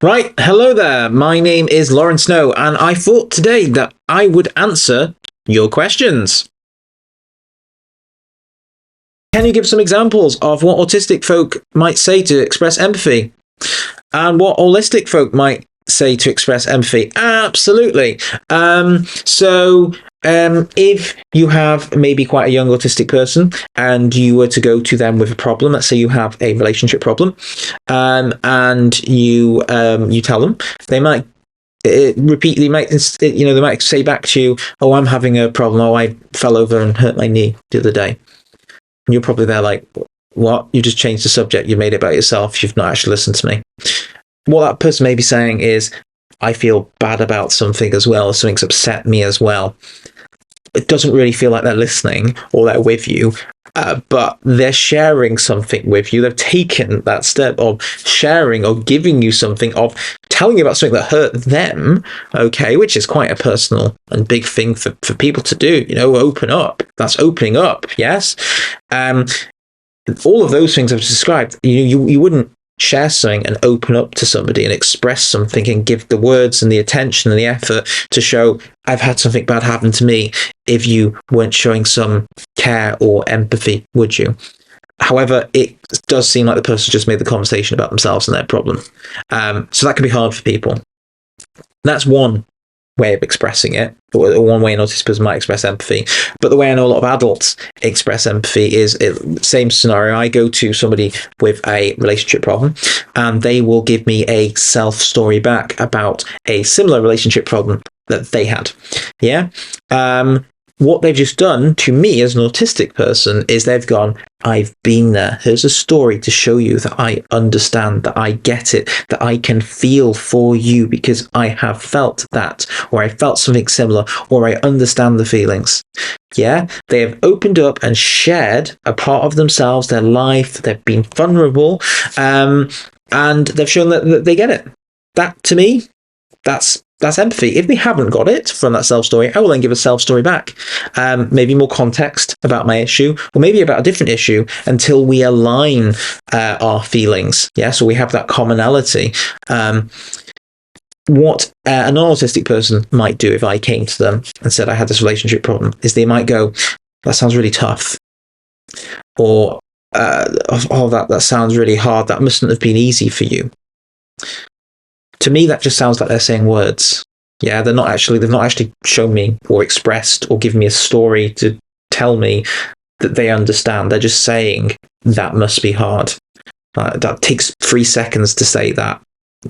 Right, hello there. My name is Loren Snow, and I thought today that I would answer your questions. Can you give some examples of what autistic folk might say to express empathy? And what holistic folk might say to express empathy? Absolutely. If you have maybe quite a young autistic person and you were to go to them with a problem, let's say you have a relationship problem, and you tell them, they might repeatedly they might say back to you, "Oh, I'm having a problem. Oh, I fell over and hurt my knee the other day." And you're probably there like, "What? You just changed the subject. You made it about yourself. You've not actually listened to me." What that person may be saying is, "I feel bad about something as well. Something's upset me as well." It doesn't really feel like they're listening or they're with you, but they're sharing something with you. They've taken that step of sharing or giving you something, of telling you about something that hurt them, okay, which is quite a personal and big thing for people to do, open up. That's opening up, yes? All of those things I've described, you wouldn't share something and open up to somebody and express something and give the words and the attention and the effort to show, "I've had something bad happen to me," if you weren't showing some care or empathy, would you? However, it does seem like the person just made the conversation about themselves and their problem. So that can be hard for people. That's one way of expressing it, or one way an autistic person might express empathy. But the way I know a lot of adults express empathy is same scenario. I go to somebody with a relationship problem and they will give me a self-story back about a similar relationship problem that they had. Yeah. What they've just done to me as an autistic person is they've gone, "I've been there. Here's a story to show you that I understand, that I get it, that I can feel for you because I have felt that, or I felt something similar, or I understand the feelings." Yeah, they have opened up and shared a part of themselves, their life. They've been vulnerable, and they've shown that they get it. That, to me, that's empathy. If they haven't got it from that self-story, I will then give a self-story back. Maybe more context about my issue, or maybe about a different issue, until we align our feelings. Yeah, so we have that commonality. What a non-autistic person might do if I came to them and said I had this relationship problem is they might go, "That sounds really tough," or "Oh, that sounds really hard. That mustn't have been easy for you." To me, that just sounds like they're saying words. Yeah, they've not actually shown me or expressed or given me a story to tell me that they understand. They're just saying, "That must be hard." That takes 3 seconds to say that.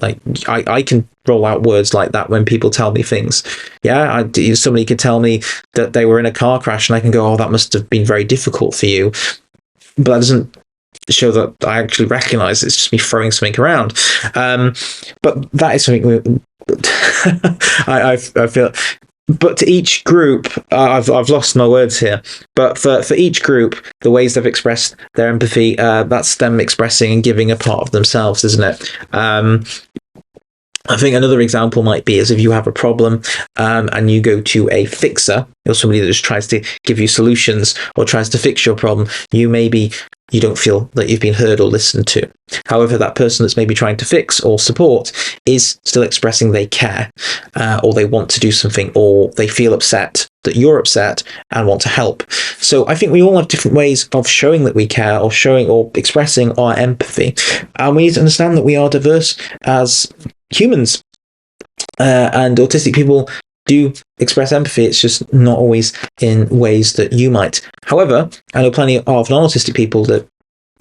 Like, I can roll out words like that when people tell me things. Yeah, somebody could tell me that they were in a car crash and I can go, "Oh, that must have been very difficult for you." But that doesn't show that I actually recognize it's just me throwing something around. But that is something I feel. But to each group, I've lost my words here. But for each group, the ways they've expressed their empathy, that's them expressing and giving a part of themselves, isn't it? I think another example might be as if you have a problem and you go to a fixer, or somebody that just tries to give you solutions or tries to fix your problem. You don't feel that you've been heard or listened to. However, that person that's maybe trying to fix or support is still expressing they care, or they want to do something, or they feel upset that you're upset and want to help. So I think we all have different ways of showing that we care, or showing or expressing our empathy. And we need to understand that we are diverse as humans, and autistic people do express empathy. It's just not always in ways that you might. However, I know plenty of non-autistic people that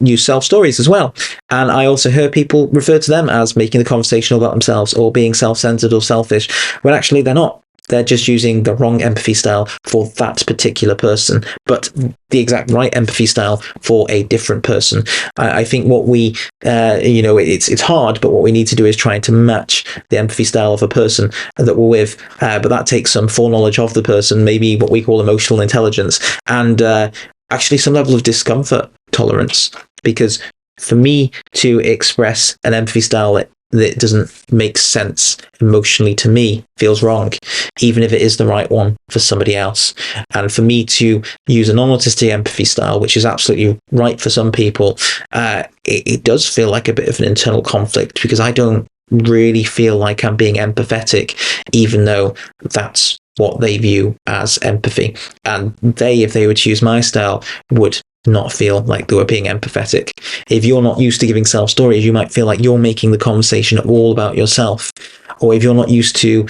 use self-stories as well. And I also hear people refer to them as making the conversation about themselves or being self-centered or selfish, when actually they're not. They're just using the wrong empathy style for that particular person, but the exact right empathy style for a different person. I think what we, it's hard, but what we need to do is try to match the empathy style of a person that we're with. But that takes some foreknowledge of the person, maybe what we call emotional intelligence, and actually some level of discomfort tolerance. Because for me to express an empathy style that doesn't make sense emotionally to me feels wrong, even if it is the right one for somebody else. And for me to use a non-autistic empathy style, which is absolutely right for some people, it does feel like a bit of an internal conflict, because I don't really feel like I'm being empathetic, even though that's what they view as empathy. And they, if they would choose my style, would not feel like they were being empathetic. If you're not used to giving self stories, you might feel like you're making the conversation all about yourself. Or if you're not used to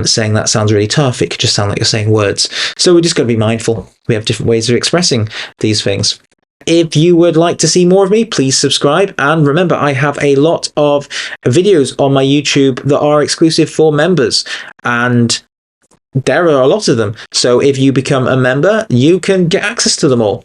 saying that sounds really tough, it could just sound like you're saying words. So we just got to be mindful. We have different ways of expressing these things. If you would like to see more of me, please subscribe. And remember, I have a lot of videos on my YouTube that are exclusive for members. And there are a lot of them. So if you become a member, you can get access to them all.